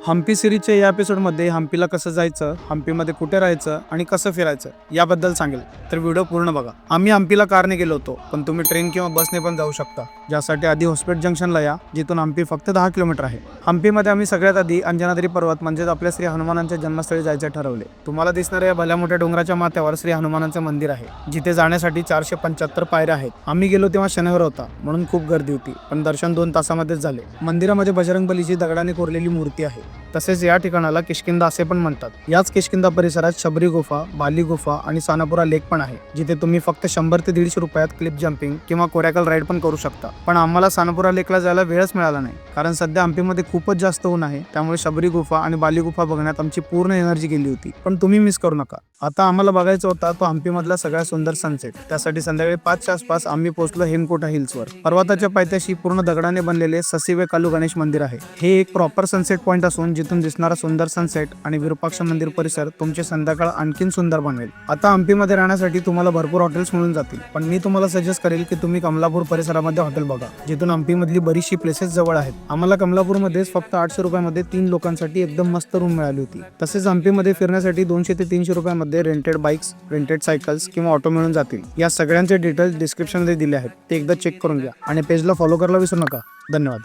हम्पी सिरीजच्या या एपिसोडमध्ये हम्पीला कसं जायचं, हम्पीमध्ये कुठे राहायचं आणि कसं फिरायचं याबद्दल सांगेल, तर व्हिडिओ पूर्ण बघा. आम्ही हम्पीला कारने गेलो होतो, पण तुम्ही ट्रेन किंवा बसने पण जाऊ शकता, ज्यासाठी आधी होस्पेट जंक्शनला या, जिथून हम्पी फक्त 10 किलोमीटर आहे. हम्पीमध्ये आम्ही सगळ्यात आधी अंजनाद्री पर्वत म्हणजेच आपल्या श्री हनुमानांच्या जन्मस्थळी जायचे ठरवले. तुम्हाला दिसणाऱ्या या भल्या मोठ्या डोंगराच्या माथ्यावर श्री हनुमानांचे मंदिर आहे, जिथे जाण्यासाठी 475 पायऱ्या आहेत. आम्ही गेलो तेव्हा शनिवार होता, म्हणून खूप गर्दी होती, पण दर्शन 2 तासामध्येच झाले. मंदिरामध्ये बजरंगबलीची दगडाने कोरलेली मूर्ती आहे. तसेच या ठिकाणाला किष्किंधा असे पण म्हणतात. याच किष्किंधा परिसरात शबरी गुफा, बाली गुफा आणि सानापुरा लेक पण आहे, जिथे तुम्ही फक्त 100 ते 150 रुपयात क्लिप जम्पिंग किंवा कोरॅकल राईड पण करू शकता. पण आम्हाला सानापुरा लेकला जायला वेळच मिळाला नाही, कारण सध्या हम्पीमध्ये खूपच जास्त ऊन आहे. त्यामुळे शबरी गुफा आणि बाली गुफा बघण्यात आमची पूर्ण एनर्जी गेली होती. पण तुम्ही मिस करू नका. आता आम्हाला बघायचा होता तो हम्पीमधला सगळ्यात सुंदर सनसेट. त्यासाठी संध्याकाळी 5च्या आसपास आम्ही पोहोचलो हेमकोटा हिल्सवर. पर्वताच्या पायथ्याशी पूर्ण दगडाने बनलेले ससीवे कालू गणेश मंदिर आहे. हे एक प्रॉपर सनसेट पॉइंट असून जिथून दिसणारा सुंदर सनसेट आणि विरूपाक्ष मंदिर परिसर तुमचे संध्याकाळ आणखीन सुंदर बनवेल. आता हम्पीमध्ये राहण्यासाठी तुम्हाला भरपूर हॉटेल्स मिळून जातील, पण मी तुम्हाला सजेस्ट करेल की तुम्ही कमलापूर परिसरामध्ये हॉटेल बघा, जिथून हम्पीमधली बरीचशी प्लेसेस जवळ आहेत. आम्हाला कमलापूरमध्येच फक्त 800 रुपयामध्ये 3 लोकांसाठी एकदम मस्त रूम मिळाली होती. तसेच हम्पीमध्ये फिरण्यासाठी 200 ते 300 रुपयामध्ये रेंटेड बाईक्स, रेंटेड सायकल्स किंवा ऑटो मिळून जातील. या सगळ्यांचे डिटेल्स डिस्क्रिप्शनमध्ये दिले आहेत, ते एकदा चेक करून घ्या आणि पेजला फॉलो करायला विसरू नका. धन्यवाद.